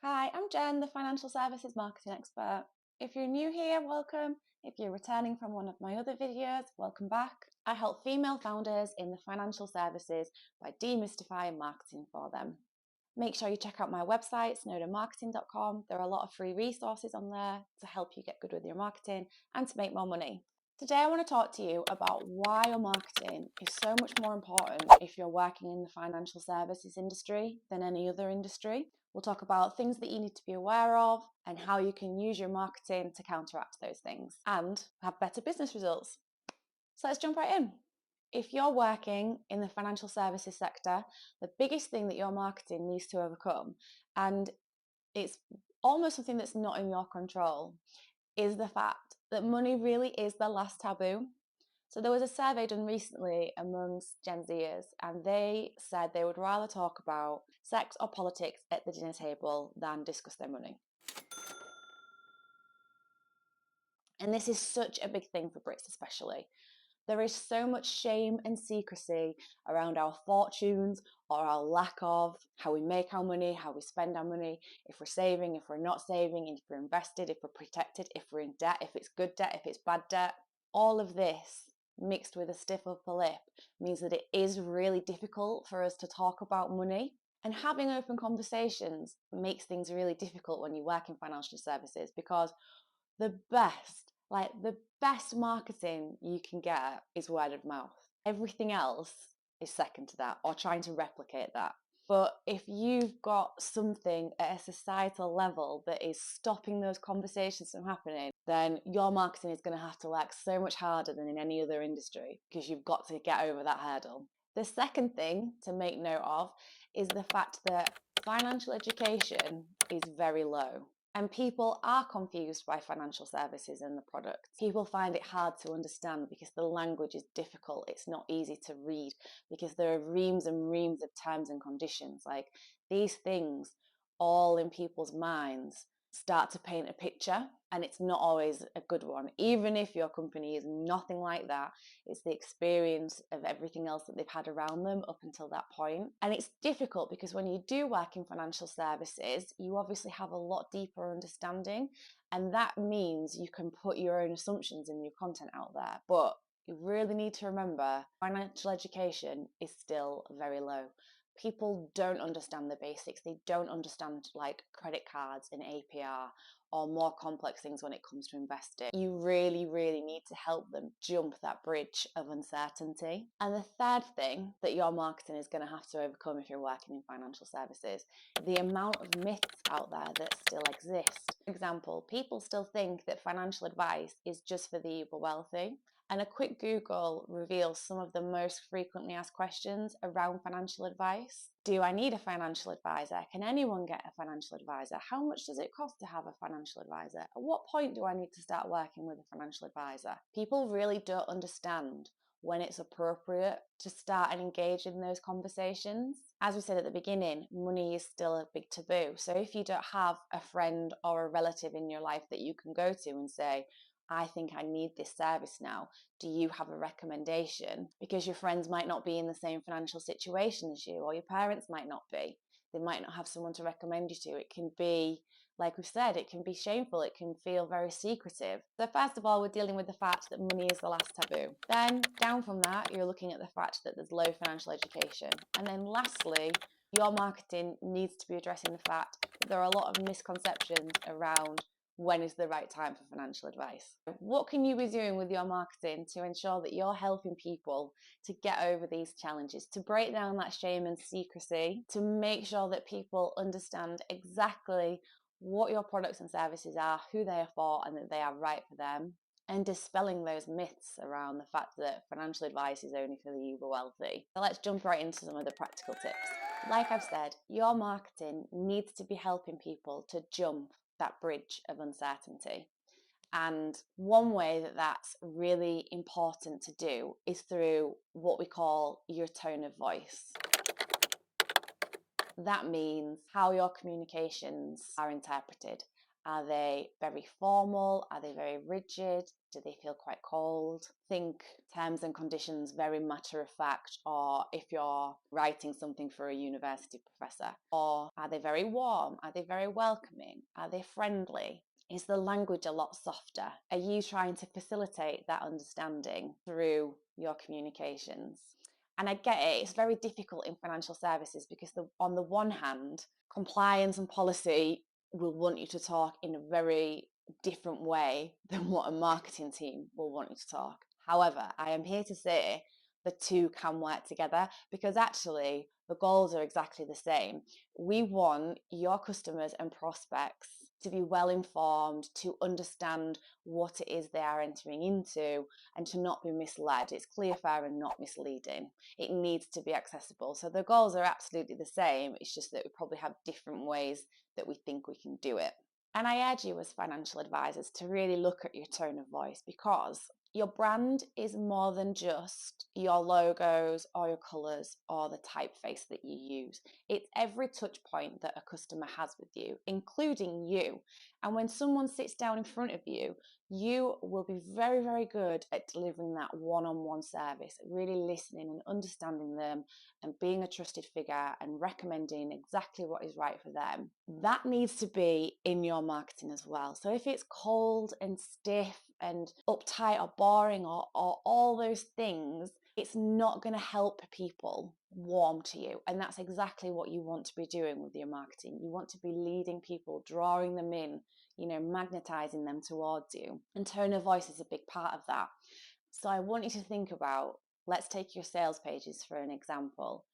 Hi, I'm Jen, the Financial Services Marketing Expert. If you're new here, welcome. If you're returning from one of my other videos, welcome back. I help female founders in the financial services by demystifying marketing for them. Make sure you check out my website, snowdenmarketing.com. There are a lot of free resources on there to help you get good with your marketing and to make more money. Today I want to talk to you about why your marketing is so much more important if you're working in the financial services industry than any other industry. We'll talk about things that you need to be aware of and how you can use your marketing to counteract those things and have better business results. So let's jump right in. If you're working in the financial services sector, the biggest thing that your marketing needs to overcome, and it's almost something that's not in your control, is the fact that money really is the last taboo. So there was a survey done recently amongst Gen Zers, and they said they would rather talk about sex or politics at the dinner table than discuss their money. And this is such a big thing for Brits especially. There is so much shame and secrecy around our fortunes or our lack of, how we make our money, how we spend our money, if we're saving, if we're not saving, if we're invested, if we're protected, if we're in debt, if it's good debt, if it's bad debt. All of this mixed with a stiff upper lip means that it is really difficult for us to talk about money. And having open conversations makes things really difficult when you work in financial services, because the best marketing you can get is word of mouth. Everything else is second to that, or trying to replicate that. But if you've got something at a societal level that is stopping those conversations from happening, then your marketing is going to have to work so much harder than in any other industry, because you've got to get over that hurdle. The second thing to make note of is the fact that financial education is very low. And people are confused by financial services and the products. People find it hard to understand because the language is difficult. It's not easy to read because there are reams and reams of terms and conditions. Like, these things all in people's minds start to paint a picture, and it's not always a good one. Even if your company is nothing like that, it's the experience of everything else that they've had around them up until that point. And it's difficult because when you do work in financial services, you obviously have a lot deeper understanding, and that means you can put your own assumptions in your content out there. But you really need to remember, financial education is still very low. People don't understand the basics. They don't understand like credit cards and APR or more complex things when it comes to investing. You really, really need to help them jump that bridge of uncertainty. And the third thing that your marketing is going to have to overcome if you're working in financial services, the amount of myths out there that still exist. For example, people still think that financial advice is just for the uber wealthy. And a quick Google reveals some of the most frequently asked questions around financial advice. Do I need a financial advisor? Can anyone get a financial advisor? How much does it cost to have a financial advisor? At what point do I need to start working with a financial advisor? People really don't understand when it's appropriate to start and engage in those conversations. As we said at the beginning, money is still a big taboo. So if you don't have a friend or a relative in your life that you can go to and say, I think I need this service now, do you have a recommendation? Because your friends might not be in the same financial situation as you, or your parents might not be. They might not have someone to recommend you to. It can be, like we've said, it can be shameful. It can feel very secretive. So first of all, we're dealing with the fact that money is the last taboo. Then down from that, you're looking at the fact that there's low financial education. And then lastly, your marketing needs to be addressing the fact that there are a lot of misconceptions around when is the right time for financial advice. What can you be doing with your marketing to ensure that you're helping people to get over these challenges, to break down that shame and secrecy, to make sure that people understand exactly what your products and services are, who they are for, and that they are right for them, and dispelling those myths around the fact that financial advice is only for the uber wealthy. So let's jump right into some of the practical tips. Like I've said, your marketing needs to be helping people to jump that bridge of uncertainty. And one way that that's really important to do is through what we call your tone of voice. That means how your communications are interpreted. Are they very formal? Are they very rigid? Do they feel quite cold? Think terms and conditions very matter of fact, or if you're writing something for a university professor. Or are they very warm? Are they very welcoming? Are they friendly? Is the language a lot softer? Are you trying to facilitate that understanding through your communications? And I get it, it's very difficult in financial services because on the one hand, compliance and policy will want you to talk in a very different way than what a marketing team will want you to talk. However, I am here to say the two can work together because actually the goals are exactly the same. We want your customers and prospects to be well informed, to understand what it is they are entering into, and to not be misled. It's clear, fair, and not misleading. It needs to be accessible. So the goals are absolutely the same. It's just that we probably have different ways that we think we can do it. And I urge you as financial advisors to really look at your tone of voice because your brand is more than just your logos or your colours or the typeface that you use. It's every touch point that a customer has with you, including you. And when someone sits down in front of you, you will be very, very good at delivering that one-on-one service, really listening and understanding them and being a trusted figure and recommending exactly what is right for them. That needs to be in your marketing as well. So if it's cold and stiff and uptight or boring or all those things, it's not going to help people warm to you. And that's exactly what you want to be doing with your marketing. You want to be leading people, drawing them in, magnetizing them towards you. And tone of voice is a big part of that. So I want you to think about, let's take your sales pages for an example.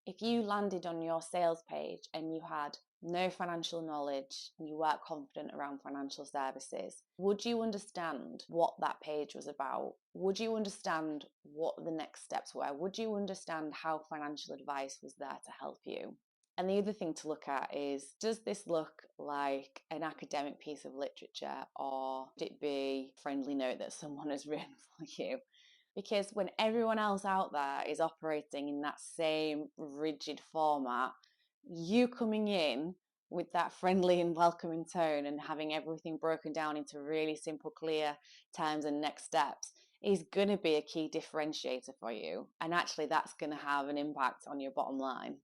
If you landed on your sales page and you had no financial knowledge and you weren't confident around financial services, would you understand what that page was about? Would you understand what the next steps were? Would you understand how financial advice was there to help you? And the other thing to look at is, does this look like an academic piece of literature, or would it be a friendly note that someone has written for you? Because when everyone else out there is operating in that same rigid format, you coming in with that friendly and welcoming tone and having everything broken down into really simple, clear terms and next steps is going to be a key differentiator for you. And actually, that's going to have an impact on your bottom line.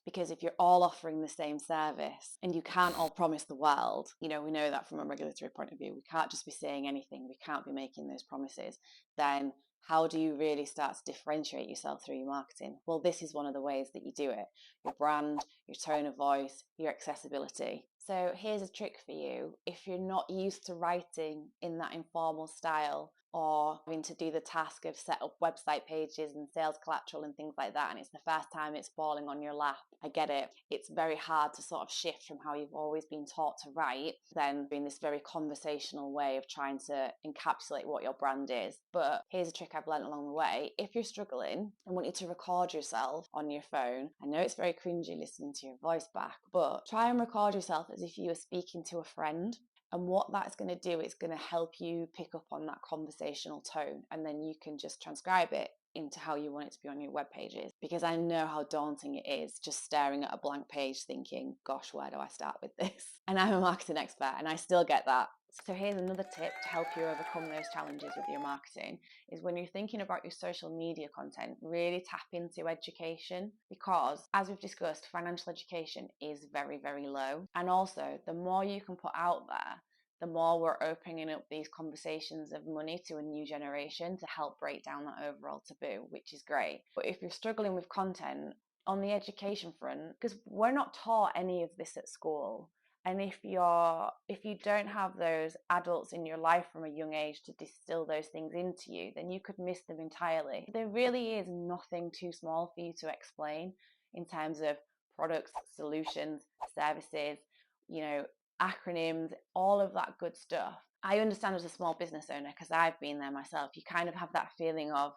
Because if you're all offering the same service and you can't all promise the world, we know that from a regulatory point of view, we can't just be saying anything, we can't be making those promises, then how do you really start to differentiate yourself through your marketing? Well, this is one of the ways that you do it. Your brand, your tone of voice, your accessibility. So here's a trick for you. If you're not used to writing in that informal style, or having to do the task of set up website pages and sales collateral and things like that, and it's the first time it's falling on your lap, I get it. It's very hard to sort of shift from how you've always been taught to write, then being this very conversational way of trying to encapsulate what your brand is. But here's a trick I've learned along the way. If you're struggling, I want you to record yourself on your phone. I know it's very cringy listening to your voice back, but try and record yourself as if you were speaking to a friend. And what that's going to do, it's going to help you pick up on that conversational tone, and then you can just transcribe it into how you want it to be on your web pages. Because I know how daunting it is just staring at a blank page thinking, gosh, where do I start with this? And I'm a marketing expert and I still get that. So here's another tip to help you overcome those challenges with your marketing, is when you're thinking about your social media content, really tap into education, because as we've discussed, financial education is very, very low. And also, the more you can put out there, the more we're opening up these conversations of money to a new generation to help break down that overall taboo, which is great. But if you're struggling with content on the education front, because we're not taught any of this at school, and if you don't have those adults in your life from a young age to distill those things into you, then you could miss them entirely. There really is nothing too small for you to explain in terms of products, solutions, services, acronyms, all of that good stuff. I understand as a small business owner, because I've been there myself, you kind of have that feeling of,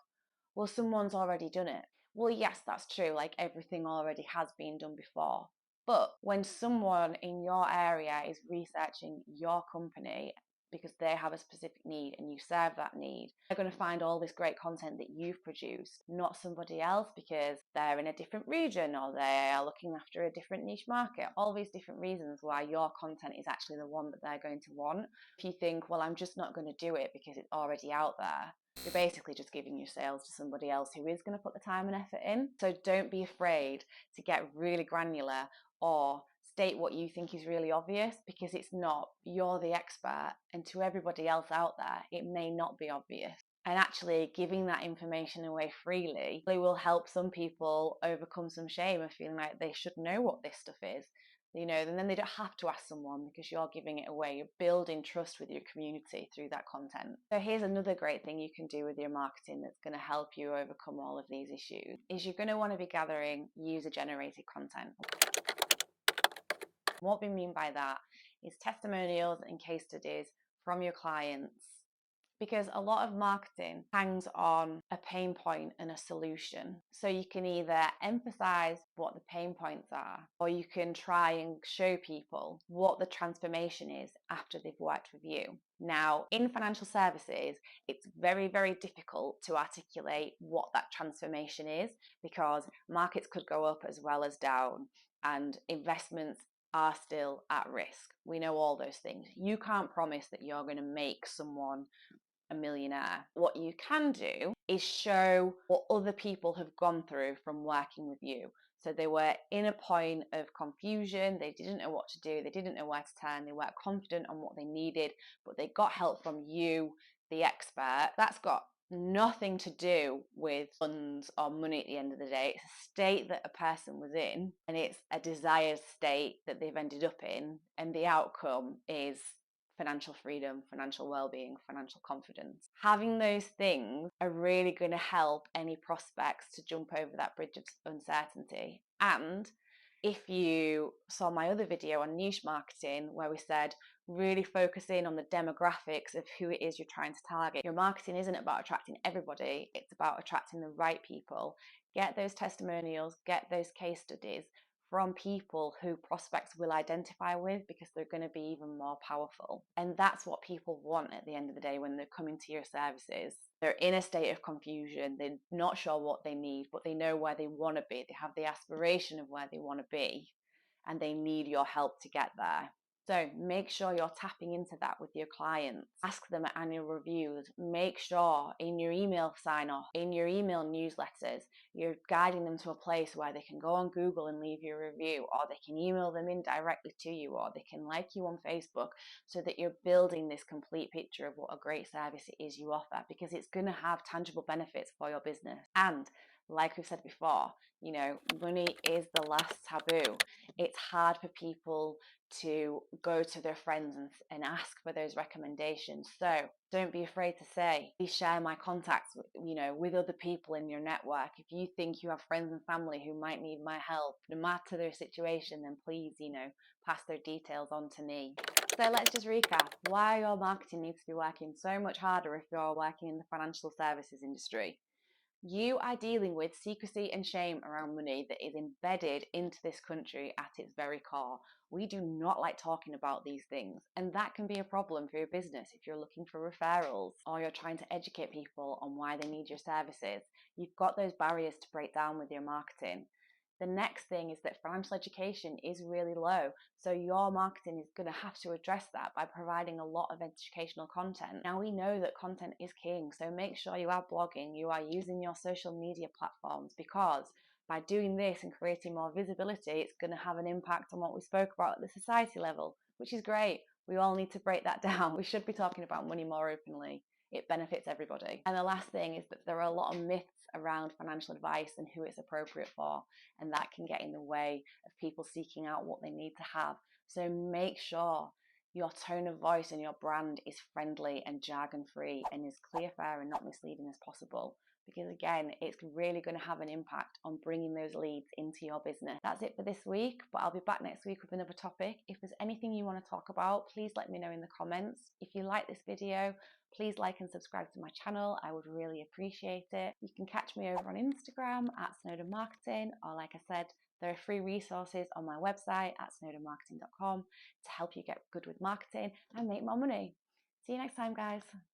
well, someone's already done it. Well, yes, that's true. Like, everything already has been done before. But when someone in your area is researching your company, because they have a specific need and you serve that need. They're going to find all this great content that you've produced, not somebody else because they're in a different region or they are looking after a different niche market. All these different reasons why your content is actually the one that they're going to want. If you think, well, I'm just not going to do it because it's already out there, you're basically just giving your sales to somebody else who is going to put the time and effort in. So don't be afraid to get really granular or state what you think is really obvious, because it's not. You're the expert, and to everybody else out there, it may not be obvious. And actually giving that information away freely will help some people overcome some shame of feeling like they should know what this stuff is. And then they don't have to ask someone because you're giving it away. You're building trust with your community through that content. So here's another great thing you can do with your marketing that's going to help you overcome all of these issues, is you're going to want to be gathering user-generated content. What we mean by that is testimonials and case studies from your clients, because a lot of marketing hangs on a pain point and a solution. So you can either emphasize what the pain points are, or you can try and show people what the transformation is after they've worked with you. Now, in financial services, it's very, very difficult to articulate what that transformation is, because markets could go up as well as down, and investments are still at risk. We know all those things. You can't promise that you're going to make someone a millionaire. What you can do is show what other people have gone through from working with you. So they were in a point of confusion, they didn't know what to do, they didn't know where to turn, they weren't confident on what they needed, but they got help from you, the expert. That's got nothing to do with funds or money at the end of the day. It's a state that a person was in, and it's a desired state that they've ended up in, and the outcome is financial freedom, financial well-being, financial confidence. Having those things are really going to help any prospects to jump over that bridge of uncertainty. And if you saw my other video on niche marketing, where we said really focus in on the demographics of who it is you're trying to target. Your marketing isn't about attracting everybody, it's about attracting the right people. Get those testimonials, get those case studies from people who prospects will identify with, because they're going to be even more powerful. And that's what people want at the end of the day when they're coming to your services. They're in a state of confusion, they're not sure what they need, but they know where they want to be. They have the aspiration of where they want to be, and they need your help to get there. So make sure you're tapping into that with your clients. Ask them at annual reviews. Make sure in your email sign-off, in your email newsletters, you're guiding them to a place where they can go on Google and leave you a review, or they can email them in directly to you, or they can like you on Facebook, so that you're building this complete picture of what a great service it is you offer, because it's going to have tangible benefits for your business. And like we've said before, money is the last taboo. It's hard for people to go to their friends and ask for those recommendations. So don't be afraid to say, please share my contacts with other people in your network. If you think you have friends and family who might need my help, no matter their situation, then please, pass their details on to me. So let's just recap why your marketing needs to be working so much harder if you're working in the financial services industry. You are dealing with secrecy and shame around money that is embedded into this country at its very core. We do not like talking about these things, and that can be a problem for your business if you're looking for referrals or you're trying to educate people on why they need your services. You've got those barriers to break down with your marketing. The next thing is that financial education is really low. So your marketing is going to have to address that by providing a lot of educational content. Now we know that content is king, so make sure you are blogging, you are using your social media platforms, because by doing this and creating more visibility, it's going to have an impact on what we spoke about at the society level, which is great. We all need to break that down. We should be talking about money more openly. It benefits everybody. And the last thing is that there are a lot of myths around financial advice and who it's appropriate for, and that can get in the way of people seeking out what they need to have. So make sure your tone of voice and your brand is friendly and jargon free and as clear, fair and not misleading as possible, because again, it's really going to have an impact on bringing those leads into your business. That's it for this week, but I'll be back next week with another topic. If there's anything you want to talk about, please let me know in the comments. If you like this video, please like and subscribe to my channel. I would really appreciate it. You can catch me over on Instagram at Snowdon Marketing, or like I said, there are free resources on my website at snowdonmarketing.com to help you get good with marketing and make more money. See you next time, guys.